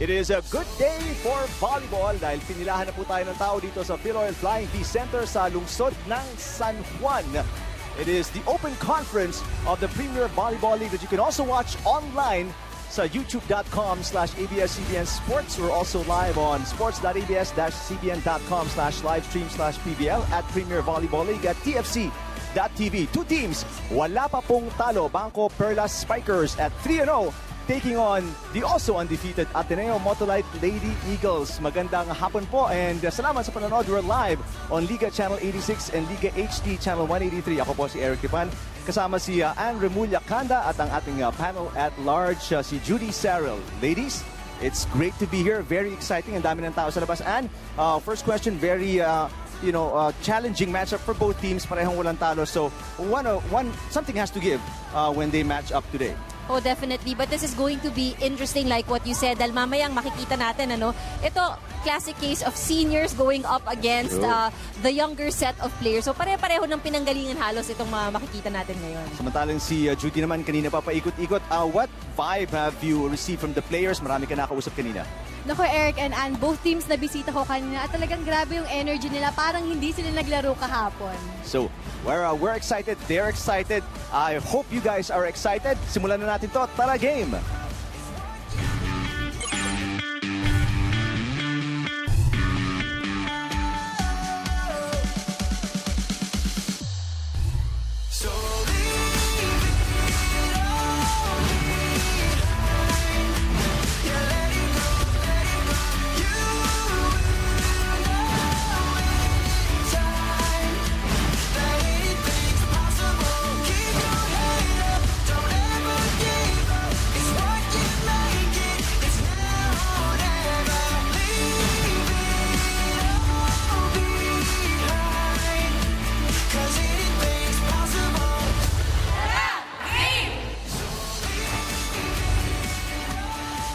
It is a good day for volleyball dahil pinilahan na po tayo ng tao dito sa PVL Flying V Center sa lungsod ng San Juan. It is the open conference of the Premier Volleyball League that you can also watch online sa youtube.com/ABS-CBN Sports. We're also live on sports.abs-cbn.com/livestream/PVL at Premier Volleyball League at TFC.TV. Two teams, wala pa pong talo. BanKo-Perlas Spikers at 3-0 taking on the also undefeated Ateneo-Motolite Lady Eagles. Magandang hapon po and salamat sa panonood. We're live on Liga Channel 86 and Liga HD Channel 183. Ako po si Eric Tipan. Kasama si Ann Remulla Kanda at ang ating panel at large, si Judy Sarrell. Ladies, it's great to be here. Very exciting. Ang dami ng tao sa labas. And first question, very challenging matchup for both teams. Parehong walang talo. So something has to give when they match up today. Oh, definitely. But this is going to be interesting like what you said. Dahil mamayang makikita natin, ito, classic case of seniors going up against the younger set of players. So pare-pareho ng pinanggalingan halos itong makikita natin ngayon. Samantalang si Judy naman, kanina pa paikot-ikot. What vibe have you received from the players? Marami ka nakausap kanina. Nako, Eric and Ann, both teams na bisita ko kanina at talagang grabe yung energy nila. Parang hindi sila naglaro kahapon. So, we're excited. They're excited. I hope you guys are excited. Simulan na natin to. Tara, game!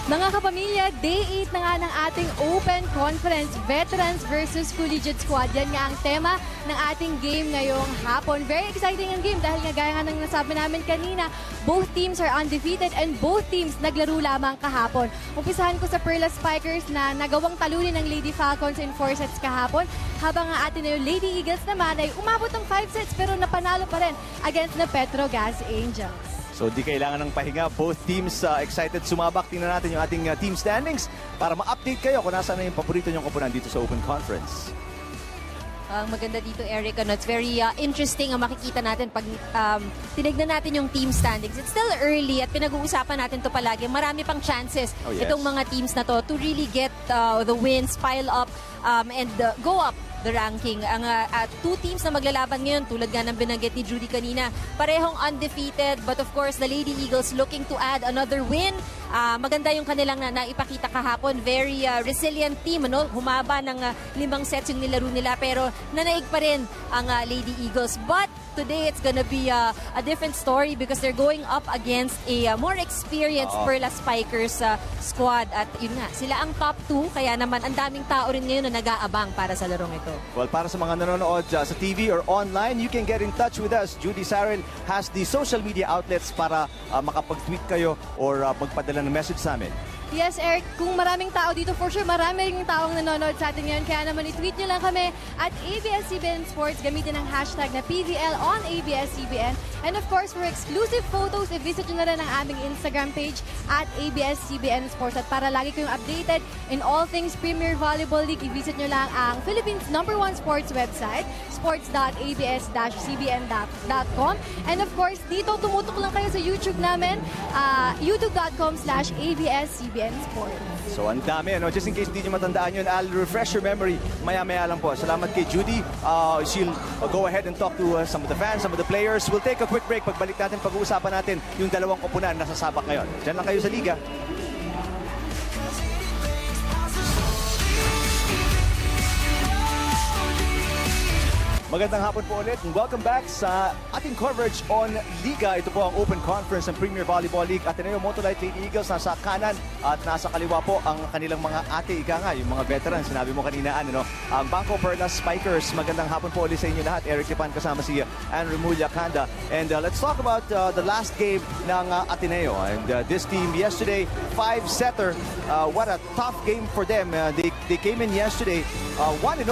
Mga kapamilya, Day 8 na nga ng ating Open Conference, Veterans versus Collegiate Squad. Yan nga ang tema ng ating game ngayong hapon. Very exciting ang game dahil nga gaya nga ng nasabi namin kanina, both teams are undefeated and both teams naglaro lamang kahapon. Umpisahan ko sa Perlas Spikers na nagawang talunin ng Lady Falcons in 4 sets kahapon, habang ang atin yung Lady Eagles naman ay umabot ng 5 sets pero napanalo pa rin against na Petrogas Angels. So di kailangan ng pahinga. Both teams excited sumabak. Tingnan natin yung ating team standings para ma-update kayo kung nasaan na yung paborito nyong koponan dito sa Open Conference. Ang maganda dito, Eric, it's very interesting ang makikita natin pag tinignan natin yung team standings. It's still early at pinag-uusapan natin to palagi. Marami pang chances itong mga teams na to really get the wins, pile up, and go up the ranking. Ang two teams na maglalaban ngayon, tulad nga ng binanggit ni Judy kanina, parehong undefeated, but of course, the Lady Eagles looking to add another win. Maganda yung kanilang naipakita kahapon. Very resilient team, humaba ng 5 sets yung nilaro nila, pero nanaig pa rin ang Lady Eagles. But today, it's gonna be a different story because they're going up against a more experienced Perlas Spikers squad. At yun nga, sila ang top 2, kaya naman ang daming tao rin ngayon na nag-aabang para sa larong ito. Well, para sa mga nanonood sa TV or online, you can get in touch with us. Judy Sarrell has the social media outlets para makapag-tweet kayo or magpadala ng message sa amin. Yes, Eric, kung maraming tao dito, for sure marami ring taong nanonood sa atin ngayon. Kaya naman i-tweet nyo lang kami at ABS-CBN Sports. Gamitin ang hashtag na PVL on ABS-CBN. And of course, for exclusive photos, i-visit nyo na rin ang aming Instagram page at ABS-CBN Sports. At para lagi kayong updated in all things Premier Volleyball League, i-visit nyo lang ang Philippines' #1 sports website, sports.abs-cbn.com. And of course, dito tumutok lang kayo sa YouTube namin, youtube.com/ABS-CBN Sports. So ang dami, just in case hindi nyo matandaan yun, I'll refresh your memory maya-maya lang po. Salamat kay Judy. She'll go ahead and talk to some of the fans, some of the players. We'll take a quick break. Pagbalik natin, pag-uusapan natin yung dalawang koponan na sasabak ngayon. Diyan lang kayo sa Liga. Magandang hapon po ulit. Welcome back sa ating coverage on Liga. Ito po ang Open Conference ng Premier Volleyball League. Ateneo-Motolite Lady Eagles nasa kanan at nasa kaliwa po ang kanilang mga ate, ika nga, yung mga veterans. Sinabi mo kanina, ang BanKo-Perlas Spikers. Magandang hapon po ulit sa inyo lahat. Eric Lipan kasama si Anne Remulla Kanda. And let's talk about the last game ng Ateneo. And this team yesterday, 5-setter. What a tough game for them. They came in yesterday 1-0,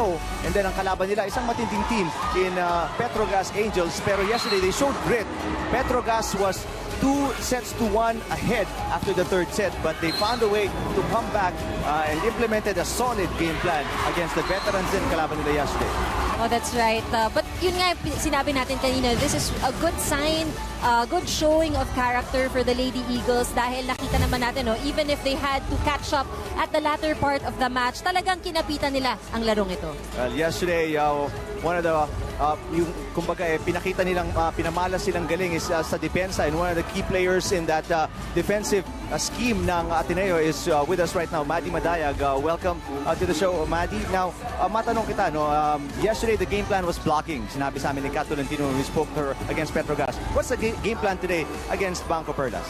and then ang kalaban nila isang matinding team in Petrogas Angels, pero yesterday they showed grit. Petrogas was 2-1 ahead after the third set, but they found a way to come back and implemented a solid game plan against the veterans din kalaban nila yesterday. Oh, that's right. But yun nga, sinabi natin kanina, this is a good sign, good showing of character for the Lady Eagles dahil nakita naman natin, even if they had to catch up at the latter part of the match, talagang kinapitan nila ang larong ito. Well, yesterday, one of the yung kumbaga pinakita nilang pinamalas silang galing is sa depensa, and one of the key players in that defensive scheme ng Ateneo is with us right now, Maddie Madayag. Welcome to the show, Maddie. Now, matanong kita, yesterday the game plan was blocking. Sinabi sa amin ni Kat Tolentino when we spoke to her against Petrogas. What's the game plan today against BanKo-Perlas?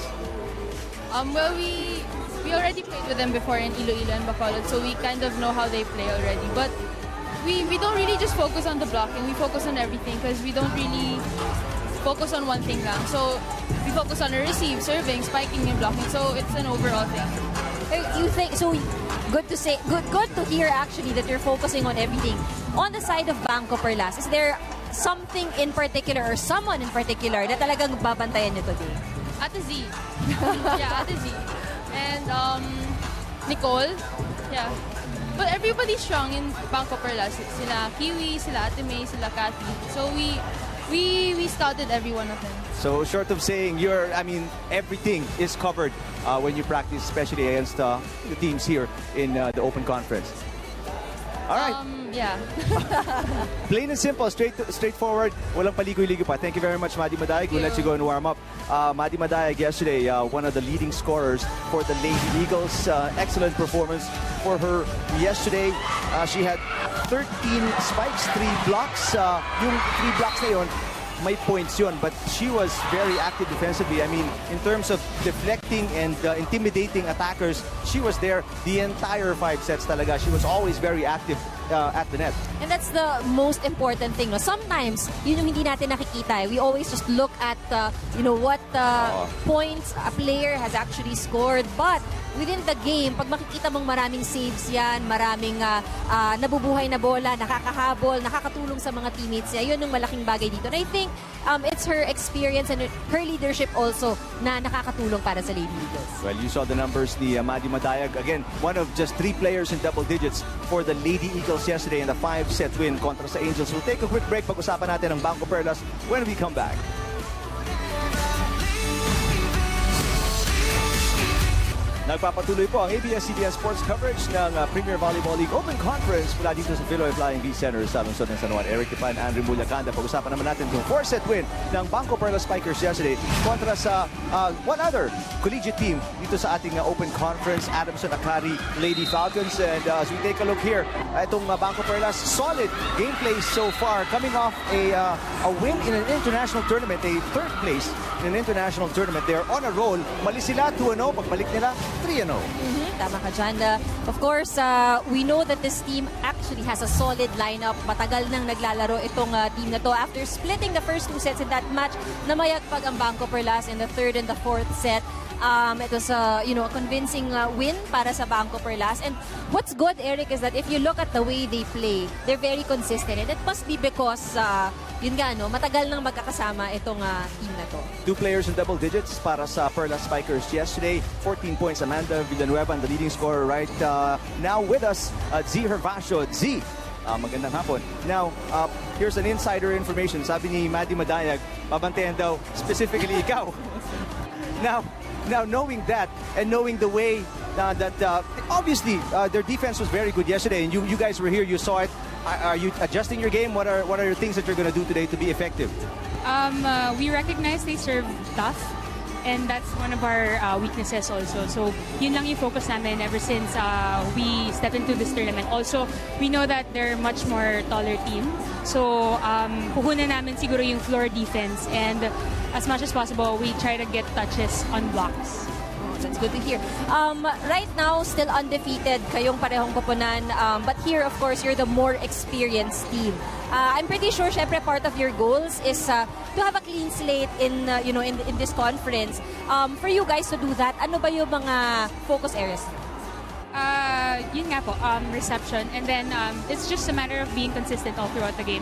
Well, we already played with them before in Iloilo and Bacolod, so we kind of know how they play already. But we don't really just focus on the blocking. We focus on everything because we don't really focus on one thing lang. So we focus on the receive, serving, spiking, and blocking. So it's an overall thing. You think so? Good to say. Good to hear actually that you're focusing on everything. On the side of BanKo-Perlas, is there something in particular or someone in particular na talagang babantayan nyo today? Ate Z. Yeah, Ate Z. And Nicole. Yeah. But everybody's strong in BanKo-Perlas. Sila Kiwi, sila Ate May, sila Cathy. So we scouted every one of them. So short of saying everything is covered when you practice, especially against the teams here in the Open Conference. All right. Yeah. Plain and simple, straightforward. Walang paligoy-ligoy pa. Thank you very much, Maddie Madayag. We'll let you go and warm up. Maddie Madayag yesterday, one of the leading scorers for the Lady Eagles. Excellent performance for her yesterday. She had 13 spikes, 3 blocks. Yung 3 blocks na yun, may points yun, but she was very active defensively. I mean, in terms of deflecting and intimidating attackers, she was there the entire 5 sets talaga. She was always very active at the net. And that's the most important thing. No? Sometimes, yun yung hindi natin nakikita. We always just look at, what points a player has actually scored. But within the game, pag makikita mong maraming saves yan, maraming nabubuhay na bola, nakakahabol, nakakatulong sa mga teammates niya, yun yung malaking bagay dito. And I think it's her experience and her leadership also na nakakatulong para sa Lady Eagles. Well, you saw the numbers ni Maddie Madayag. Again, one of just 3 players in double digits for the Lady Eagles yesterday in the 5-set win kontra sa Angels. We'll take a quick break. Pag-usapan natin ang BanKo-Perlas when we come back. Nagpapatuloy po ang ABS-CBN sports coverage ng Premier Volleyball League Open Conference mula dito sa Philoy Flying V Center sa lungsod ng San Juan. Eric Lipan, Anne Remulla Kanda. Pag-usapan naman natin yung 4-set win ng BanKo-Perlas Spikers yesterday kontra sa one other collegiate team dito sa ating Open Conference, Adamson Akari Lady Falcons. And as we take a look here, itong BanKo-Perlas, solid gameplay so far, coming off a win in an international tournament, a 3rd place in an international tournament. They're on a roll. Mali sila 2-0, pagbalik nila 3-0. Tama ka dyan. Of course, we know that this team actually has a solid lineup. Matagal nang naglalaro itong team na to. After splitting the first 2 sets in that match, namayagpag ang BanKo-Perlas in the 3rd and the 4th set. It was a convincing win para sa BanKo-Perlas. And what's good, Eric, is that if you look at the way they play, they're very consistent. And it must be because matagal nang magkakasama itong team na to. 2 players in double digits para sa Perlas Spikers yesterday. 14 points, Amanda Villanueva, the leading scorer right now with us, Z Hervasio. Z, magandang hapon. Now, here's an insider information. Sabi ni Maddie Madayag, babantayan daw specifically ikaw. Now, knowing that and knowing the way that obviously their defense was very good yesterday, and you guys were here, you saw it. Are you adjusting your game? What are your things that you're going to do today to be effective? We recognize they serve tough, and that's one of our weaknesses also. So yun lang yung focus namin ever since we stepped into this tournament. Also, we know that they're much more taller team. So puhunan namin siguro yung floor defense, and as much as possible, we try to get touches on blocks. That's good to hear. Right now, still undefeated kayong parehong koponan. But here, of course, you're the more experienced team. I'm pretty sure, syempre, part of your goals is to have a clean slate in this conference. For you guys to do that, ano ba yung mga focus areas? Yun nga po, reception. And then, it's just a matter of being consistent all throughout the game.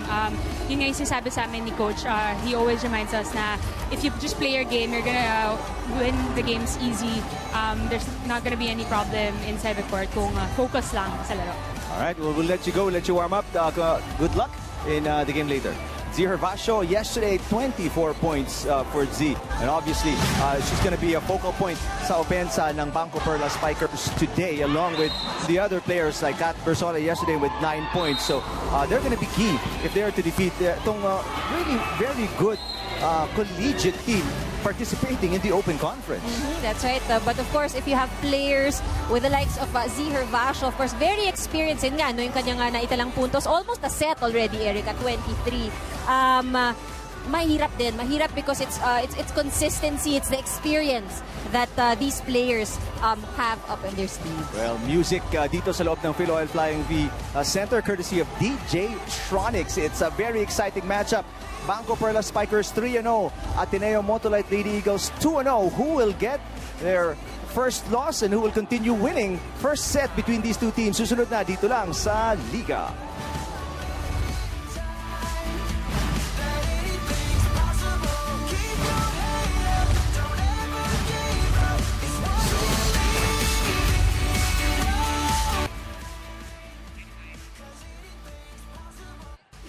Yun nga yung sinasabi sa amin ni Coach. He always reminds us na if you just play your game, you're gonna win the games easy. There's not gonna be any problem inside the court kung focus lang sa laro. All right, well, we'll let you go. We'll let you warm up. Good luck in the game later. Z Hervasio, yesterday, 24 points for Z. And obviously, she's going to be a focal point sa opensa ng BanKo-Perlas Spikers today, along with the other players like Kat Bersola yesterday with 9 points. So they're going to be key if they are to defeat itong really very good collegiate team participating in the Open Conference. That's right. But of course, if you have players with the likes of Z Hervasio, of course, very experienced in nga, no, yung kanyang naitalang puntos, almost a set already, Eric, at 23. Mahirap din. Mahirap because it's consistency, it's the experience that these players have up in their sleeve. Well, music dito sa loob ng Philoil Flying V Center, courtesy of DJ Tronics. It's a very exciting matchup. BanKo-Perlas Spikers 3-0, Ateneo-Motolite Lady Eagles 2-0. Who will get their first loss and who will continue winning first set between these two teams? Susunod na dito lang sa Liga.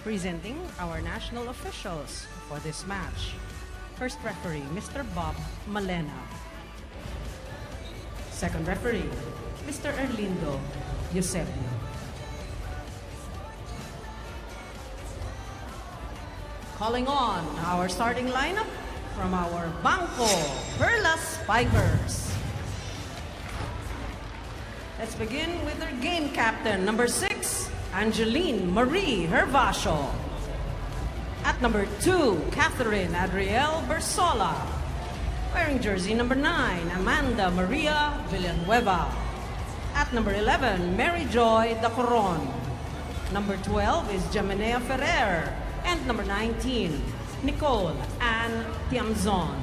Presenting our national officials for this match. First referee, Mr. Bob Malena. Second referee, Mr. Erlindo Eusebio. Calling on our starting lineup from our BanKo-Perlas Spikers. Let's begin with our game captain, number 6, Angeline Marie Hervasio. At number 2, Catherine Adriel Bersola. Wearing jersey number 9, Amanda Maria Villanueva. At number 11, Mary Joy Dacoron. Number 12 is Jaminea Ferrer. And number 19, Nicole Ann Tiamzon.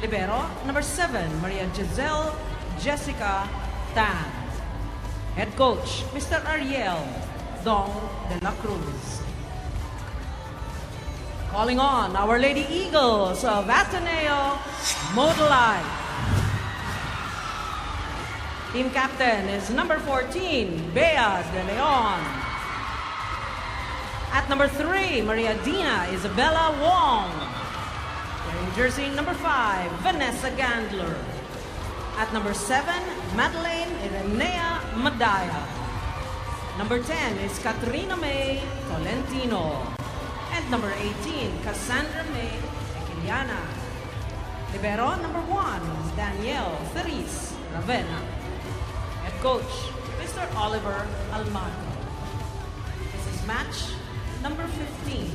Libero, number 7, Maria Giselle Jessica Tan. Head coach, Mr. Ariel Dong de la Cruz. Calling on our Lady Eagles of Ateneo-Motolite. Team captain is number 14, Bea de Leon. At number 3, Maria Dina Isabella Wong. Wearing jersey number 5, Vanessa Gandler. At number 7, Madeleine Irenea Madaya. Number 10 is Katrina May Tolentino. And number 18, Cassandra May Equiliana. Libero number 1, Danielle Therese Ravena. Head coach, Mr. Oliver Almado. This is match number 15,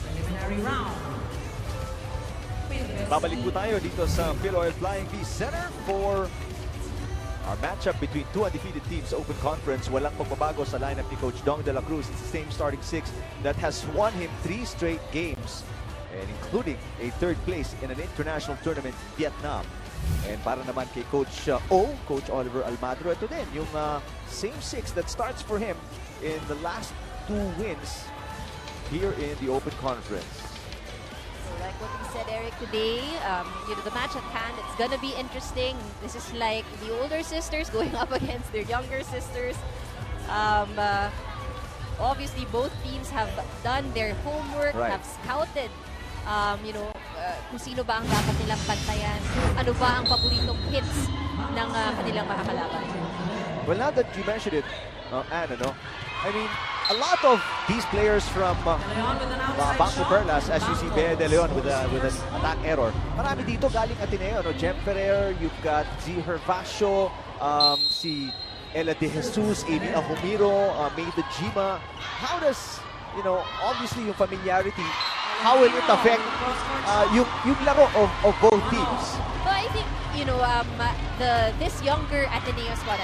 preliminary round. Babalik po tayo dito sa Philoil Flying V Center for our matchup between two undefeated teams, Open Conference. Walang pagbabago sa lineup ni Coach Dong de la Cruz. It's the same starting 6 that has won him 3 straight games, and including a 3rd place in an international tournament in Vietnam. And para naman kay Coach Coach Oliver Almadro, ito din yung same 6 that starts for him in the last 2 wins here in the Open Conference. Like what we said, Eric, today, the match at hand, it's gonna be interesting. This is like the older sisters going up against their younger sisters. Obviously, both teams have done their homework, right, have scouted, kung sino ba ang dapat nilang pantayan, ano ba ang paboritong hits ng kanilang makakalaban. Well, now that you mentioned it, Anna, I mean, a lot of these players from BanKo-Perlas, as you see Bea De Leon with an attack error. Marami dito galing Ateneo, no? Jem Ferrer, you've got Z. Hervasio, si Ella De Jesus, Amy Ahumiro, May De Jima. How does, obviously yung familiarity, how will it affect yung laro of both teams? Well, I think, this younger Ateneo squad,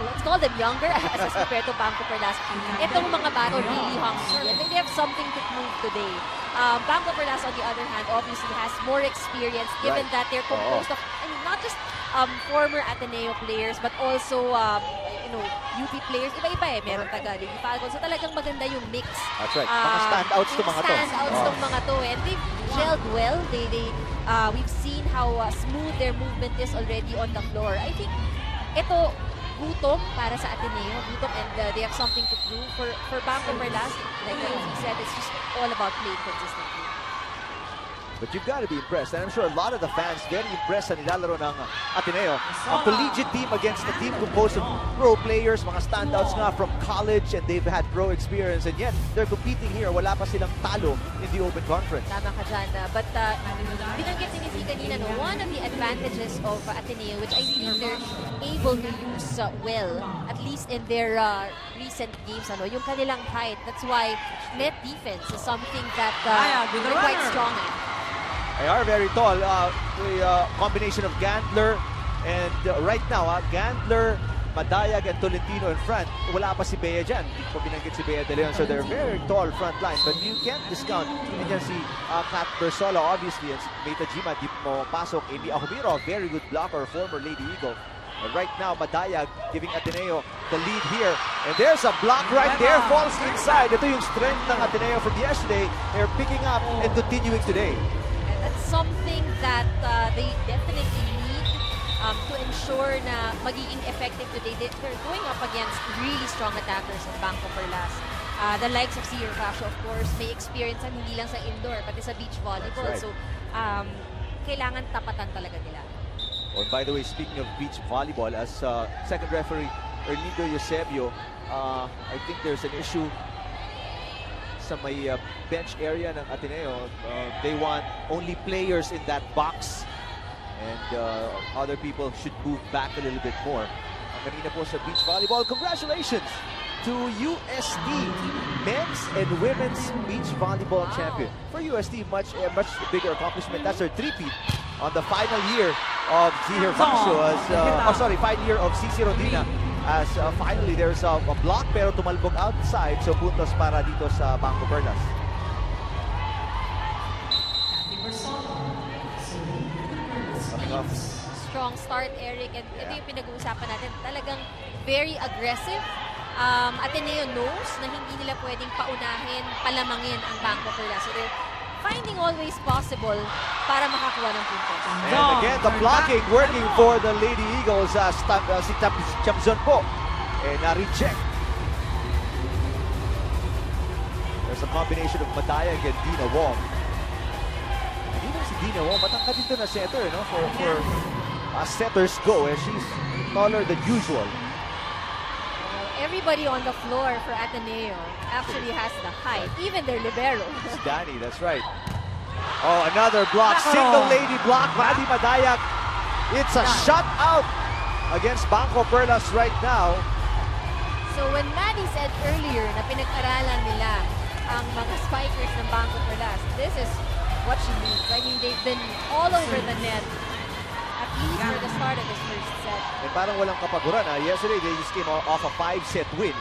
let's call them younger as compared to BanKo-Perlas. Itong mga bago really hungry and they have something to prove today. BanKo-Perlas, on the other hand, obviously has more experience given that they're composed of, not just former Ateneo players but also UP players. Iba-iba Meron taga Lady Falcon. So talagang maganda yung mix. That's right. Mga standouts to mga to. Standouts tong mga to. And they've gelled well. We've seen how smooth their movement is already on the floor. I think ito gutom para sa Ateneo. Gutom and they have something to prove. For BanKo-Perlas, like what he said, it's just all about playing consistently. But you've got to be impressed. And I'm sure a lot of the fans very impressed sa nilalaro ng Ateneo. A collegiate team against a team composed of pro players, mga standouts nga from college, and they've had pro experience. And yet, they're competing here. Wala pa silang talo in the Open Conference. Tama ka dyan. But binanggit ni Nizi kanina, one of the advantages of Ateneo, which I think they're able to use well, at least in their recent games, yung kanilang height. That's why net defense is something that they're quite strong at. They are very tall. The combination of Gantler and right now, Gantler, Madayag, and Tolentino in front. Wala pa si Bea dyan. Hindi pa binanggit si Bea De Leon. So they're very tall front line. But you can't discount. Nandiyan si Kat Bersola, obviously. And May De Jima, di mo pasok. Amy Ahumiro, very good blocker, former Lady Eagle. And right now, Madayag giving Ateneo the lead here. And there's a block right there. Falls inside. Ito yung strength ng Ateneo from yesterday. They're picking up and continuing today. Something that they definitely need to ensure na magiging effective today. They're going up against really strong attackers in BanKo-Perlas. The likes of Sir Fasho, of course, may experience hindi lang sa indoor, pati sa beach volleyball. Right. So, kailangan tapatan talaga nila. Oh, and by the way, speaking of beach volleyball, as second referee Ernido Eusebio, I think there's an issue sa may bench area ng Ateneo. They want only players in that box and other people should move back a little bit more. Kanina po sa beach volleyball, congratulations to UST men's and women's beach volleyball champion. For UST, much bigger accomplishment. That's their three-peat on the final year of Ziher Vasho final year of CC Rodina. As finally there's a block pero tumalbog outside, so puntos para dito sa BanKo-Perlas. Coming off. Strong start, Eric, and ito yung pinag-uusapan natin. Talagang very aggressive. Ateneo knows na hindi nila pwedeng paunahin, palamangin ang BanKo-Perlas. So they're finding all ways possible para makakuha ng puntos. And again, the blocking working for the Lady Eagles. Si Chamzon po. And na-reject. There's a combination of Madayag and Dina Wong. And even si Dina Wong, matangkad dito na setter, for setters go. She's taller than usual. Everybody on the floor for Ateneo actually has the height, even their libero. It's Danny, that's right. Oh, another block, single lady block, Maddie Madayag. It's a shutout against BanKo-Perlas right now. So when Maddie said earlier na pinag-aralan nila ang mga spikers ng BanKo-Perlas, this is what she means. I mean, they've been all over the net, at least for the start of this first set. And parang walang kapaguran. Yesterday, they just came off a 5-set win.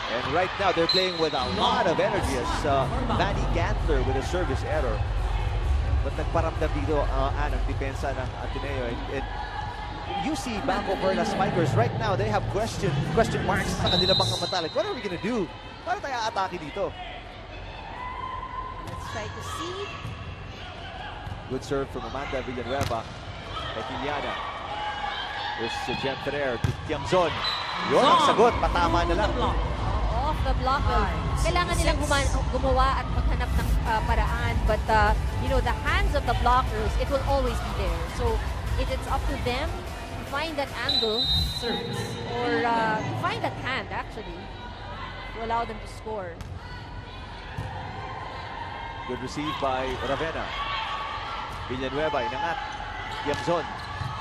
And right now, they're playing with a lot of energy as Manny Gantler with a service error. But nagparamdam dito ang depensa ng Ateneo. And you see BanKo-Perlas spikers right now, they have question marks sa kanilang mga mata. Like, what are we gonna do? Paano tayo atake dito? Let's try to see. Good serve from Amanda Villanueva. Kiliana. There's Jem Ferrer to Tiamzon. Yun ang sagot, patama na lang. Off the block. Kailangan nilang gumawa at maghanap ng paraan. But, the hands of the blockers, it will always be there. So, it's up to them to find that angle or find that hand, actually. to allow them to score. Good receive by Ravenna. Villanueva, inangat. Yamzon,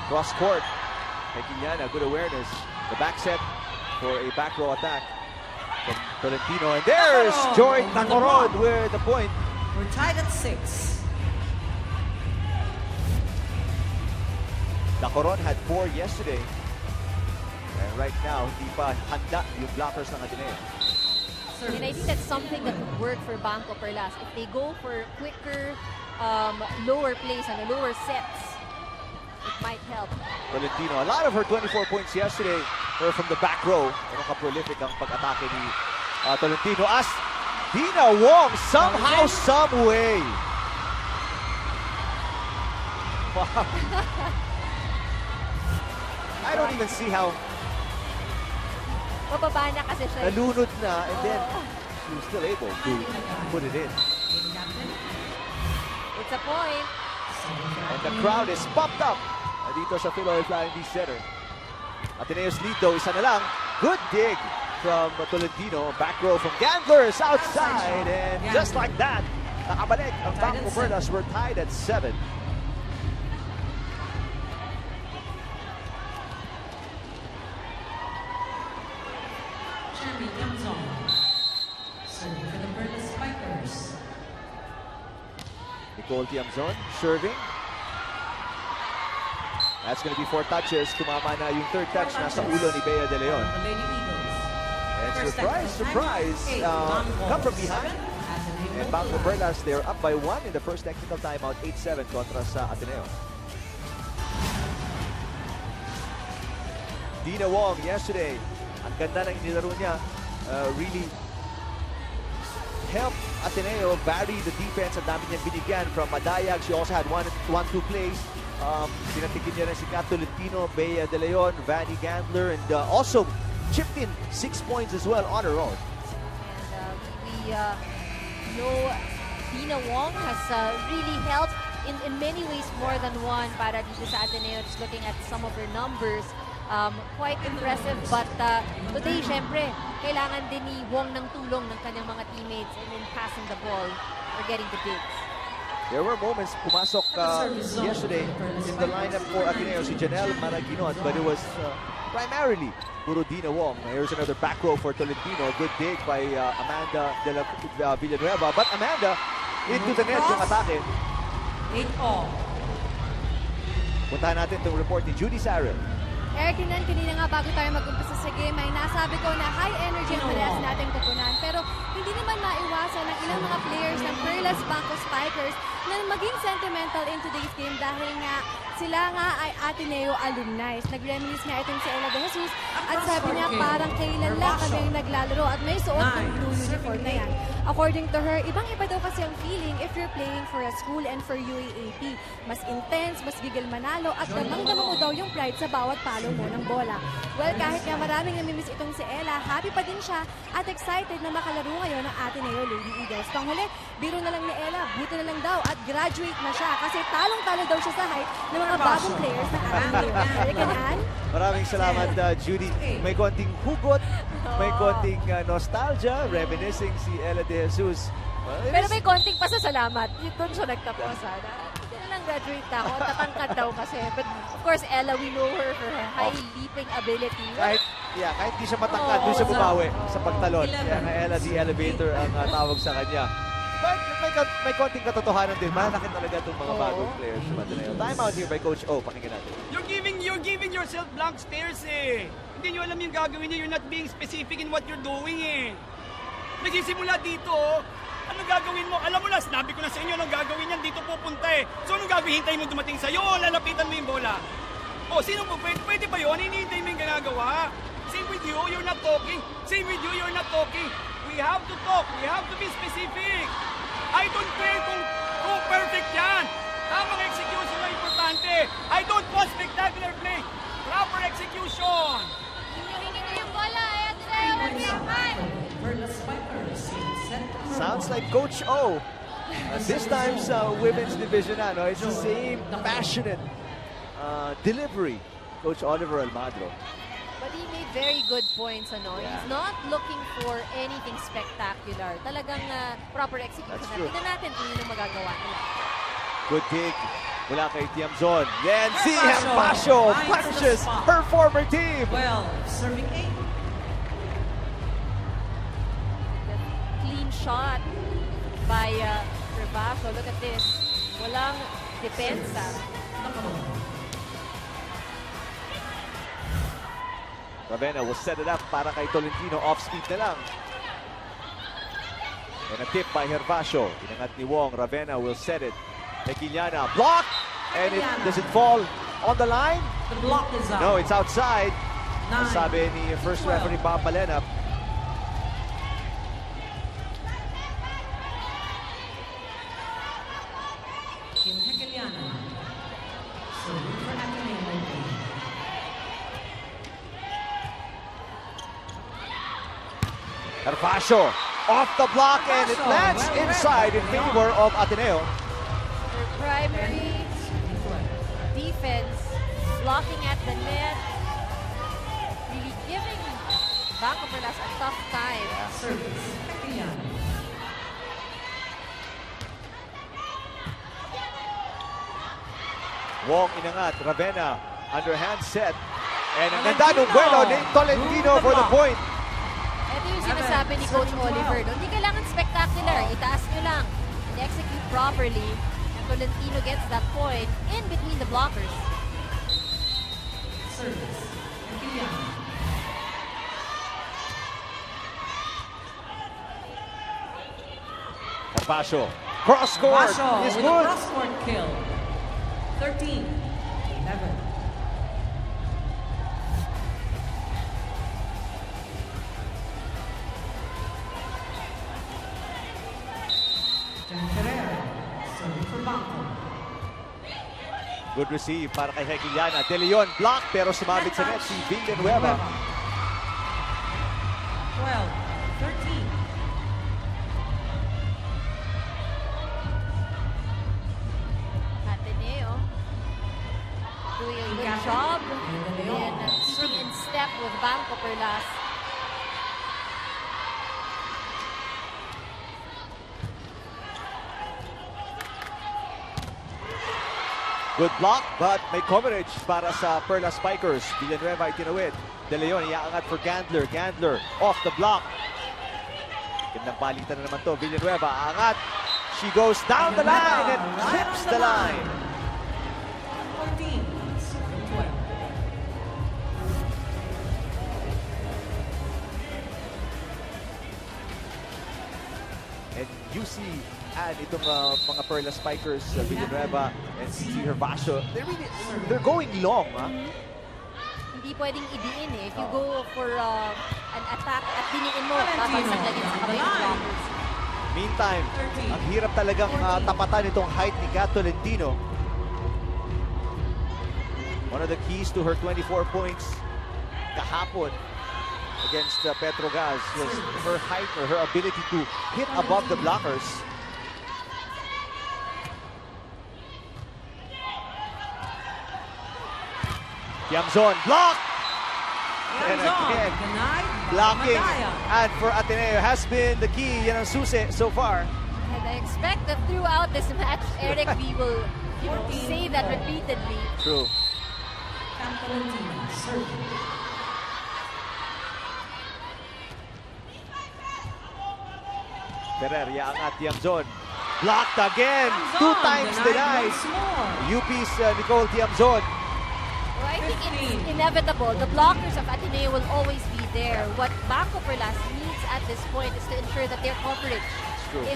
cross court. Taking yan, a good awareness. The back set for a back row attack from Tolentino. And there's Joy Tacorod with the point. We're tied at 6. Tacoron had 4 yesterday. And right now, hindi pa handa yung blockers ng Ateneo. And I think that's something that would work for BanKo-Perlas. If they go for quicker, lower plays and lower sets, it might help. Tolentino, a lot of her 24 points yesterday were from the back row. Ano ka-prolific ang pag-atake ni Tolentino. As Dina Wong, somehow, some way. Wow. I don't even see how Mababa na kasi siya. nalunod na, and then she was still able to put it in. It's a point. And the crowd is popped up dito sa Philoy Flying V Center. Ateneo's lead though, isa na lang. Good dig from Tolentino. Back row from Gandlers outside. And just like that, nakabalik ang BanKo-Perlas. We're tied at 7. Jeremy Yamzon. Serving for the Perlas Spikers. Nicole Tiamzon serving. That's going to be 4 touches. Tumama na yung 3rd touch nasa ulo ni Bea De Leon. The Lady Eagles. And First surprise, surprise, come from behind. And BanKo-Perlas, they're up by 1 in the first technical timeout, 8-7 kontra sa Ateneo. Dina Wong yesterday, ang ganda ng nilaro niya, really helped Ateneo vary the defense. Ang dami niyang binigyan from Madayag. She also had 1-2 plays. Pinatikin niya rin si Kat Tolentino, Bea De Leon, Vanny Gandler, and also chipped in 6 points as well on her own. And we know Dina Wong has really helped in many ways more than one para dito sa Ateneo. Just looking at some of her numbers, quite impressive. But today, syempre, kailangan din ni Wong ng tulong ng kanyang mga teammates in passing the ball or getting the digs. There were moments pumasok yesterday in the lineup for Ateneo si Janelle Maraginot, but it was primarily puro Dina Wong. Here's another back row for Tolentino. Good dig by Amanda de la Villanueva. But Amanda into the net yung atake. 8-all. Puntahan natin itong report ni Judy Sarrell. Eric, kanina nga bago tayo mag-umpisa sa game ay nasabi ko na high energy ang parehas nating kupunan. Pero hindi naman maiwasan ng ilang mga players ng Perlas Banco Spikers na maging sentimental in today's game dahil nga sila nga ay Ateneo alumni. Nag-reminisce nga itong si Ella De Jesus at sabi niya parang kailan lang kami naglalaro at may suot ng blue uniform na yan. According to her, ibang-iba daw kasi ang feeling if you're playing for a school and for UAAP. Mas intense, mas gigil manalo at damang-dama mo daw yung pride sa bawat palo mo ng bola. Well, kahit nga maraming namimiss itong si Ella, happy pa din siya at excited na makalaro ngayon ng Ateneo Lady Eagles. Panghuli, biro na lang ni Ella, buti na lang daw at graduate na siya kasi talong-talo daw siya sa height ng mga bagong players ng Ateneo. Maraming salamat, Judy. May konting hugot, may konting nostalgia, reminiscing si Ella De Jesus. Pero may konting pasasalamat. Doon siya nagtapos. Hindi na lang graduate na ako. Tatangkad daw kasi. But of course, Ella, we know her for her high leaping ability. Kahit di siya matangkad, doon siya bumawi sa pagtalon. Kaya nga Ella the Elevator ang tawag sa kanya. But may konting katotohanan din. Malaki talaga itong mga bagong players sa Ateneo. Time out here by Coach O. Pakinggan natin. You're giving yourself blank stares eh. Hindi nyo alam yung gagawin nyo. You're not being specific in what you're doing eh. Nagsisimula dito oh. Ano gagawin mo? Alam mo na, sinabi ko na sa inyo anong gagawin yan. Dito pupunta eh. So anong gagawin? Hintayin mo dumating sa'yo o lalapitan mo yung bola? O sino po? Pwede ba yun? Hinihintay mo yung ginagawa. Same with you, you're not talking. Same with you, you're not talking. We have to talk. We have to be specific. I don't care kung perfect yan. Tamang execution na importante. I don't want spectacular play. Proper execution. Hindi yung bola. Perlas Spikers. Sounds like Coach O. This time's women's division. It's the same passionate delivery. Coach Oliver Almadro. But he made very good points, ano? Yeah. He's not looking for anything spectacular. Talagang proper execution. That's true. Tingnan natin kung yun ang magagawa nila. Good dig mula kay Tiamzon. Yan si Hervasio Hervasio finds the punishes spot. her former team. 12, serving 8. Clean shot by Hervasio. Look at this. Walang depensa. Ravenna will set it up para kay Tolentino. Off-speed na lang. And a tip by Hervasio. Inangat ni Wong. Ravenna will set it. Tequiliana block. And does it fall on the line? The block is out. No, it's outside. 9, Sabi ni first 12. referee Bob Balena. Kim Tequiliana. Serving for Ateneo-Motolite. Hervasio off the block and it lands inside in favor of Ateneo. Their primary defense blocking at the net. Really giving BanKo-Perlas a tough time. Service. Tequiliana. Wong inangat, Ravenna underhand set. And ang ganda nung buwelo ni Tolentino for the point. Ito yung sinasabi ni Coach Oliver. Hindi kailangan spectacular. Itaas nyo lang. And execute properly. And Tolentino gets that point in between the blockers. Service. Tequiliana. Hervasio, cross court Hervasio is with a good. cross-court kill. 13, 11. Jan Ferrer, serving for BanKo. Good receive para kay Tequiliana. De Leon block pero sumabit sa net si Villanueva. 12, 13. Ateneo doing a good job in keeping in step with BanKo-Perlas. Good block but may coverage para sa Perlas Spikers. Villanueva itinawid. De Leon iaangat for Gandler. Gandler off the block. Gandang palitan na naman to. Villanueva aangat. She goes down the line and clips the line. 14, serving 12. And you see itong mga Perlas Spikers, Villanueva and si Hervasio, they're going long. Hindi pwedeng idiin eh. If you go for an attack at diniin mo, babagsak na din sa kamay ng blockers. Meantime, ang hirap talagang tapatan itong height ni Kat Tolentino. One of the keys to her 24 points kahapon against Petrogas was her height or her ability to hit above the blockers. Tiamzon block! And again, blocking. And for Ateneo has been the key. Yan ang susi so far. And I expect that throughout this match, Eric, we will say that repeatedly. True. Ferrer, yaangat, Tiamzon. Blocked again. 2 times denied. UP's Nicole Tiamzon. Well, I think it's inevitable. The blockers of Ateneo will always be there. What BanKo-Perlas needs at this point is to ensure that their coverage is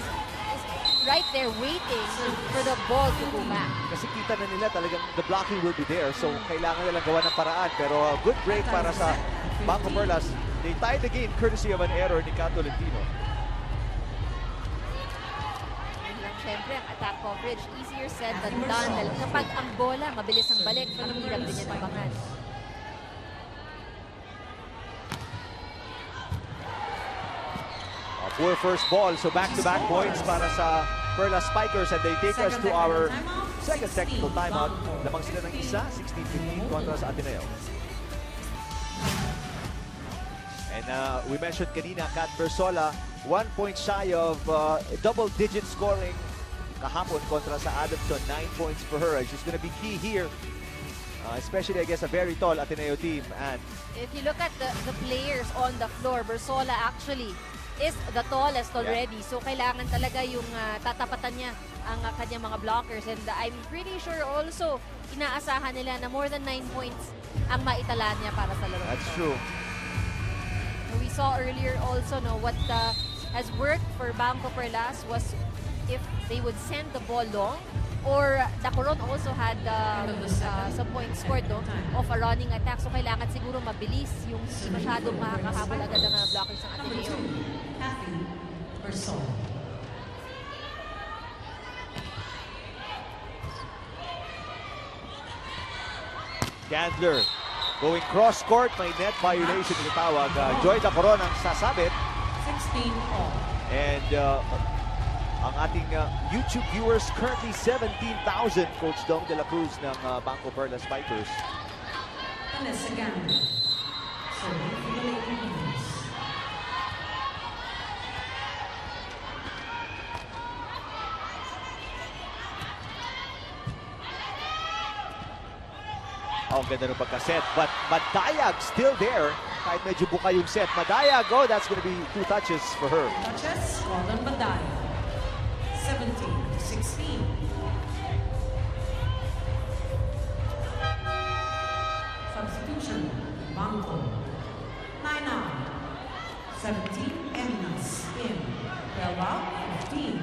right there waiting for the ball to go back. Kasi kita na nila talagang the blocking will be there. So kailangan nilang gawa ng paraan. Pero good break para sa BanKo-Perlas. They tied the game courtesy of an error ni Kat Tolentino. Siyempre, ang attack coverage, easier said than done. Dahil kapag ang bola, mabilis ang balik, mahirap din yan abangan. A poor first ball, so back-to-back points para sa Perlas Spikers, and they take us to our second technical timeout. Lamang sila ng isa, 16-15 kontra sa Ateneo. And we mentioned kanina, Kat Bersola, 1 point shy of double-digit scoring kahapon kontra sa Adamson. 9 points for her. She's going to be key here, especially against a very tall Ateneo team. And if you look at the players on the floor, Bersola actually is the tallest already. So kailangan talaga yung tatapatan niya ang kanyang mga blockers. And I'm pretty sure also inaasahan nila na more than 9 points ang maitala niya para sa laro. that's true. We saw earlier also what has worked for BanKo-Perlas was if they would send the ball long, or Dacoron also had some points scored of a running attack. So kailangan siguro mabilis yung hindi masyadong makakahabol agad ang blockers ng Ateneo. Gandler going cross-court, may net violation na tawag. Joy Dacoron ang sasabit. 16 all. And ang ating YouTube viewers, currently 17,000, Coach Dong de la Cruz ng BanKo-Perlas Spikers. Vanessa Gandler. So, Ang ganda ng pagkaset, but Madayag still there. Kahit medyo buka yung set. Madayag, that's going to be 2 touches for her. touches, Golden Badaya. 17-16. Substitution, Banko. 9 out. 17, Emnas in. 12 out, 15.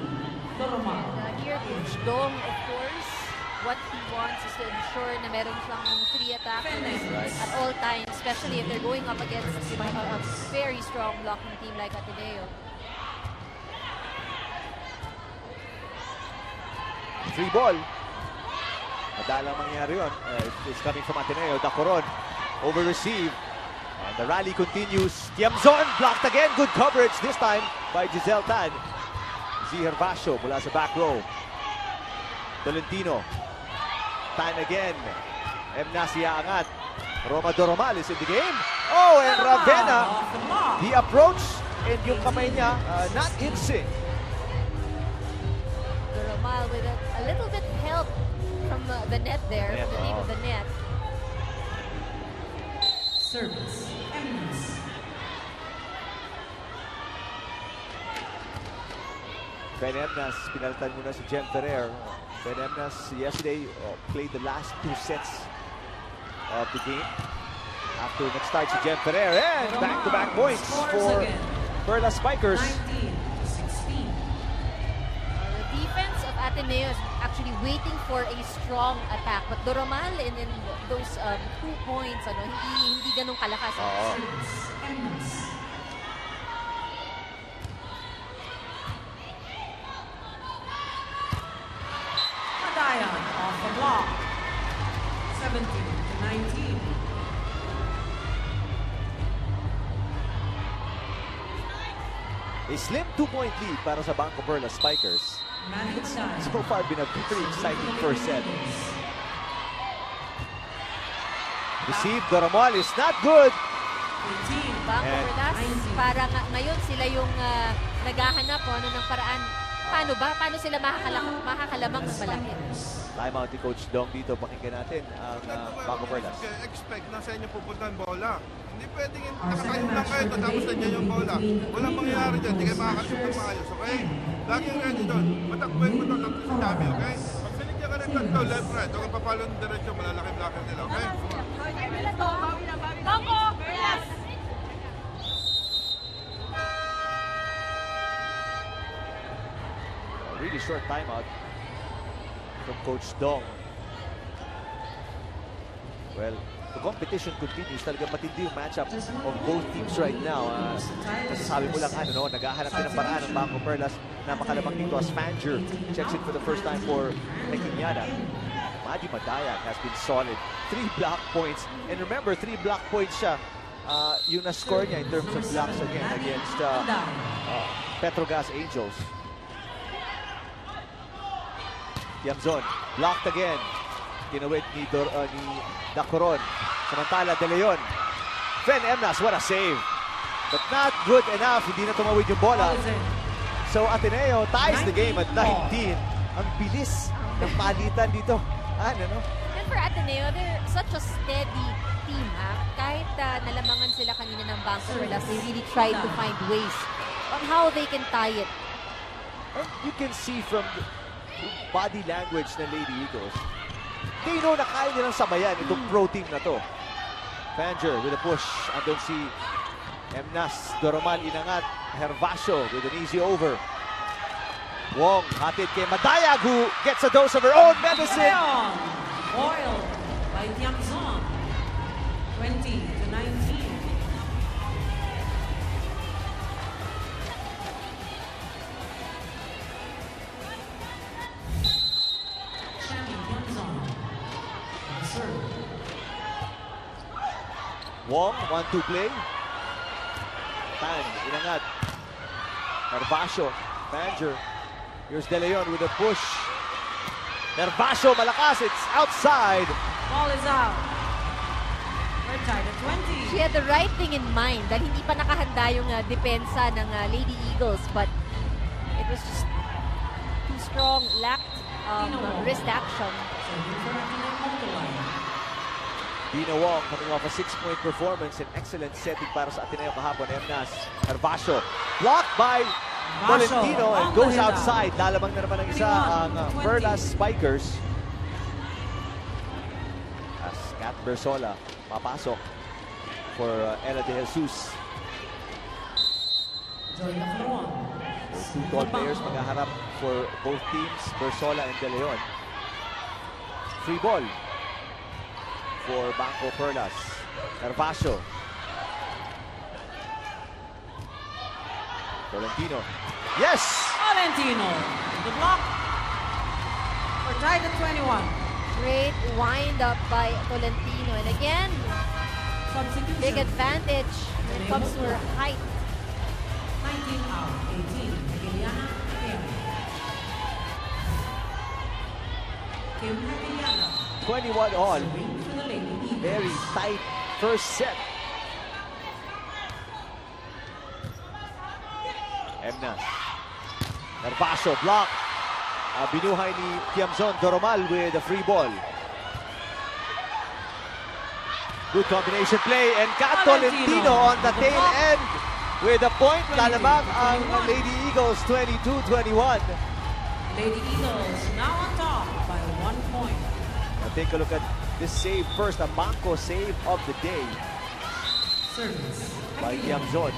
Doromal. Here, Coach Dong, of course, what he wants is to ensure na meron siyang 3 attackers at all times, especially if they're going up against a very strong blocking team like Ateneo. 3 ball. Madalang mangyari yun. It's coming from Ateneo. Dacoron over-receive. And the rally continues. Tiamzon blocked again. Good coverage this time by Giselle Tan. Ziher Basho mula sa back row. Tolentino. Tan again. Emnasia angat. Roma Doromal is in the game. Oh, and Ravenna, the approach and yung kamay niya, not in sync. Doromal with a little bit help from the net there, the name of the net. Service, Emnas. Ben Emnas, pinalitan muna si Jem Ferrer. Ben Emnas yesterday played the last 2 sets of the game. After nag-start si Jem Ferrer, and back-to-back points for Perlas Spikers. 19-16. The defense of Ateneo is actually waiting for a strong attack. But Doromal in those 2 points, hindi ganun kalakas. Service, Emnas. Madaya off the block. 17-19. A slim 2-point lead para sa BanKo-Perlas Spikers. So far, been a pretty exciting first set. Received, Doromal is not good. BanKo-Perlas, parang ngayon sila yung naghahanap ng paraan. Paano sila makakalamang ng malaki? Time out ni Coach Dong dito. Pakinggan natin ang BanKo-Perlas. Expect na sa inyo pupunta ang bola. Hindi pwedeng nakakain lang kayo tapos nandiyan yung bola. Walang mangyayari dyan. Hindi kayo makakasip ng maayos, okay? Laging ready doon. Matakbuhin mo doon. Tatlo sa dami, okay? Pag sinigyan ka rin tatlo, left, right. Huwag kang papalo ng diretsyo. Malalaki blocker nila, okay? BanKo-Perlas! Really short timeout from Coach Dong. Well, the competition continues. Talagang matindi yung matchup of both teams right now. Sabi mo lang, naghahanap din ng paraan ng BanKo-Perlas na makalabang dito as Fanger checks it for the first time for Mequiñada. Madi Madayag has been solid. 3 block points. And remember, 3 block points siya. Yung na-score niya in terms of blocks again against Petrogas Angels. Tiamzon, blocked again. Tinawid ni Dacoron. Samantala, De Leon. Fen Emnas, what a save. But not good enough. Hindi na tumawid yung bola. Ball is in. So Ateneo ties the game at 19. Ang bilis ng palitan dito. Ano? And for Ateneo, they're such a steady team, ha? Kahit nalamangan sila kanina ng BanKo-Perlas, they really tried to find ways on how they can tie it. And you can see from the body language ng Lady Eagles, they know na kaya nilang sabayan itong pro team na to. Fanger with a push. Andun si Emnas. Doromal inangat. Hervasio with an easy over. Wong hatid kay Madayag, who gets a dose of her own medicine. Oil by Tiamzon. 20-19. Wong, 1-2 play. Tan, inangat. Hervasio, Fanger. Here's De Leon with a push. Hervasio, malakas. It's outside. Ball is out. We're tied at 20. She had the right thing in mind dahil hindi pa nakahanda yung depensa ng Lady Eagles, but it was just too strong, lacked wrist action. Dina Wong coming off a 6-point performance. An excellent setting para sa Ateneo kahapon. Emnas, Hervasio. Blocked by Tolentino and goes outside. Lalamang na naman ang isa ang Perlas Spikers. As Kat Bersola papasok for Ella De Jesus. Two tall players maghaharap for both teams, Bersola and De Leon. Free ball for BanKo-Perlas. Hervasio. Tolentino. Yes! Valentino. The block. We're tied at 21. Great wind up by Tolentino. And again, Substitution. big advantage when it comes to her height. 19 out. 18. Liliana Kim Liliana. 21 all. Serving to the Lady Eagles. Very tight first set. Emnas. Hervasio block. Binuhay ni Tiamzon. Doromal with a free ball. Good combination play. And Kat Tolentino on the tail end with a point. Lalamang ang Lady Eagles 22-21. Lady Eagles now on top by 1 point. Now take a look at this save first. A BanKo save of the day Service. by Tiamzon.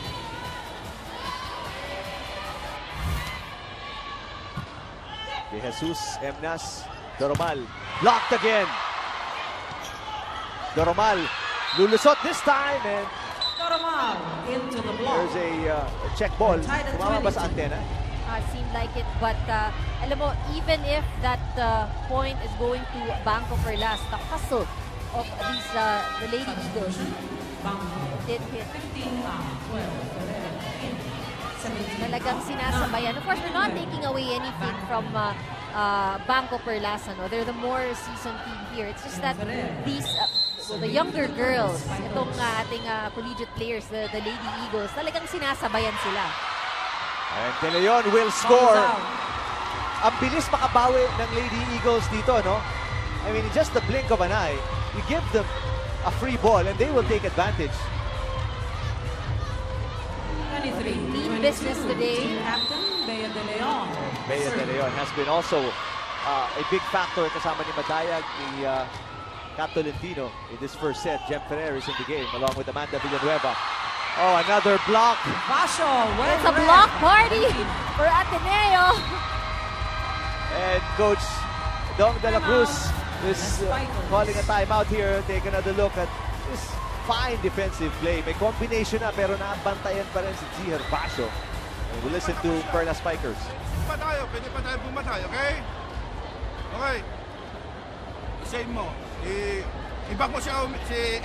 De Jesus, Emnas, Doromal, blocked again. Doromal, lulusot this time, and Doromal into the block. there's a check ball. Tumama ba sa antena? Seemed like it, but alam mo, even if that point is going to BanKo-Perlas, the hustle of these the Lady Eagles did hit. 15 out. 12. Talagang sinasabayan. Of course, we're not taking away anything from BanKo-Perlas. They're the more seasoned team here. It's just that these, the younger girls, itong ating collegiate players, the Lady Eagles, talagang sinasabayan sila. And De Leon will score. Ang bilis makabawi ng Lady Eagles dito, no? I mean, in just the blink of an eye, you give them a free ball and they will take advantage. 23. Team business today. Team captain, Bea De Leon. Bea De Leon has been also a big factor kasama ni Madayag, ni Kat Tolentino in this first set. Jem Ferrer is in the game along with Amanda Villanueva. Oh, another block. Vasho, It's a block party for Ateneo. And Coach Dong de la Cruz is calling a timeout here. Take another look at this fine defensive play. May combination na pero naabantayan pa rin si G. Hervasio. And we'll listen to Perlas Spikers. Pwede pa tayo pumatay, okay? Okay. Save mo. I-back mo si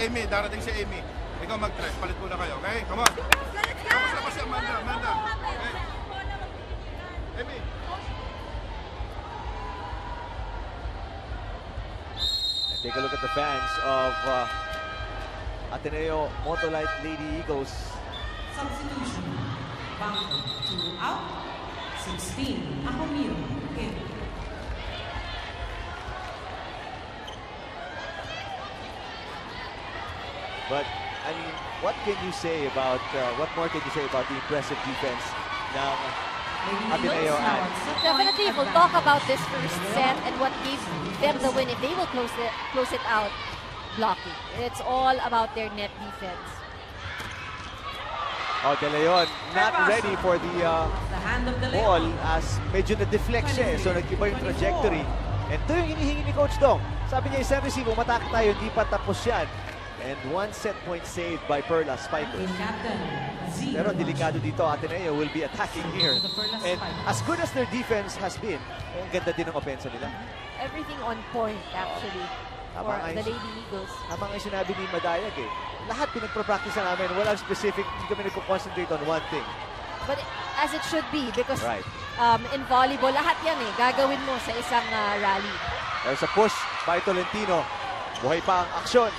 Amy, darating si Amy. Ikaw mag-track, palit muna kayo, okay? Come on. Tapos si Amanda. Okay? Amy. And take a look at the fans of Ateneo-Motolite Lady Eagles. Substitution. Banko, 2 out. 16, Ahomir in. But, I mean, what can you say about, what more can you say about the impressive defense ng Ateneo? Definitely, we'll talk about this first set and what gave them the win if they will close it out blocking. It's all about their net defense. Oh, De Leon, not ready for the ball as medyo na-deflect siya. So, nag-iba yung trajectory. And ito yung hinihingi ni Coach Dong. Sabi niya, isang receive, umatake tayo, hindi pa tapos yan. And one set point saved by Perlas Spikers. Pero delikado dito, Ateneo will be attacking here. And as good as their defense has been, ang ganda din ng opensa nila. Everything on point, actually, for the Lady Eagles. Tama nga yung sinabi ni Madayag eh. Lahat pinagpa-practice na namin, walang specific, hindi kami nagko-concentrate on one thing. But as it should be, because in volleyball, lahat yan eh, gagawin mo sa isang rally. There's a push by Tolentino. Buhay pa ang aksyon.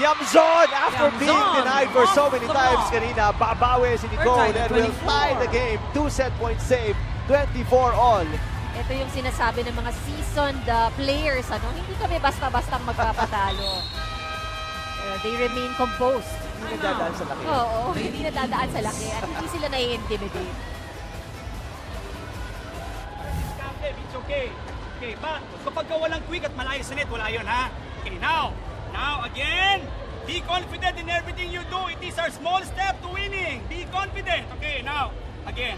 Tiamzon, after being denied for so many times kanina, babawi si Nicole and will tie the game. 2-set point save, 24 all. Ito yung sinasabi ng mga seasoned players, ano? Hindi kami basta-bastang magpapatalo. They remain composed. Hindi nadadaan sa laki. Oo, hindi nadadaan sa laki at hindi sila nai-intimidate. It's okay. Okay, but kapag walang quick at malayo sa net, wala yun, ha? Okay, now again, be confident in everything you do. It is our small step to winning. Be confident. Okay, now, again,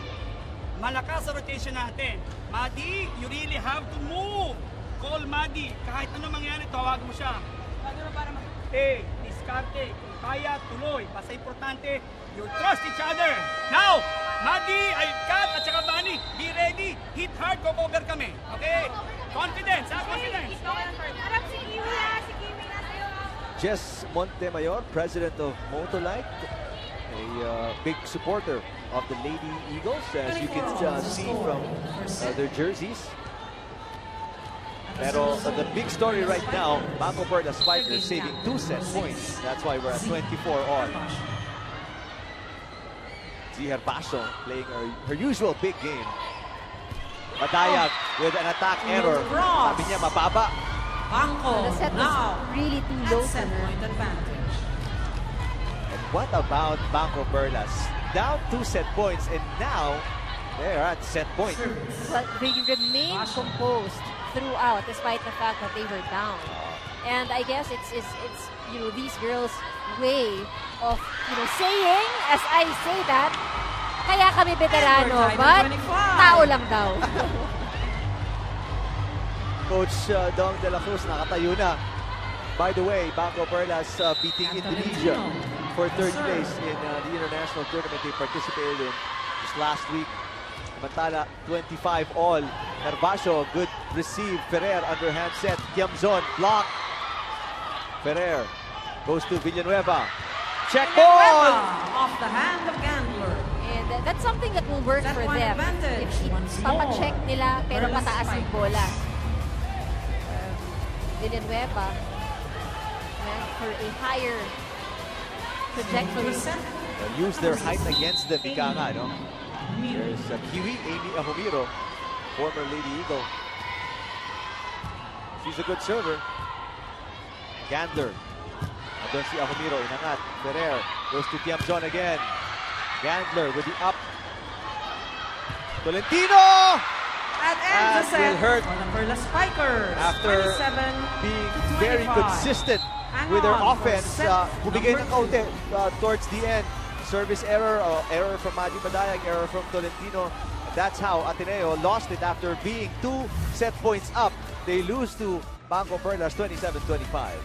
malakas sa rotation natin. Madi, you really have to move. Call Madi. Kahit ano mangyari, tawag mo siya. Diskarte. Kung kaya, tuloy. Basta importante, you trust each other. Now, Madi, Kat, at saka Bani, be ready. Hit hard, go over kami. Okay? Confidence, ha? Confidence. Jess Montemayor, president of Motolite, a big supporter of the Lady Eagles, as you can see from their jerseys. Pero the big story right now, BanKo-Perlas Spikers saving 2 set points. That's why we're at 24 all. Ziher Basho playing her usual big game. Madayag with an attack error. Sabi niya, mababa. Banko, the set was really too low for her. And what about BanKo-Perlas? Down 2 set points, and now they're at set point. But they remained composed throughout, despite the fact that they were down. And I guess it's you know, these girls' way of saying, as I say that, kaya kami veterano, but tao lang daw. Coach Dong de la Cruz nakatayo na. By the way, BanKo-Perlas beating Indonesia for third place in the international tournament they participated in just last week. Mantala, 25 all. Nervasio, good receive. Ferrer, underhand set. Tiamzon, block. Ferrer goes to Villanueva. Check ball! Off the hand of Gandler. And that's something that will work for them. If papacheck nila, pero mataas yung bola. Villanueva went for a higher trajectory. Use their height against them, ika nga, no? There's Kiwi, Amy Ahomiro, former Lady Eagle. She's a good server. Gandler. Doon si Ahomiro, inangat. Ferrer goes to Tiamzon again. Gandler with the up. Tolentino! That will hurt for the Perlas Spikers. After being very consistent with their offense. Bumigay ng kaunti towards the end. Service error, error from Madi Madayag, error from Tolentino. That's how Ateneo lost it after being 2 set points up. They lose to BanKo-Perlas 27-25.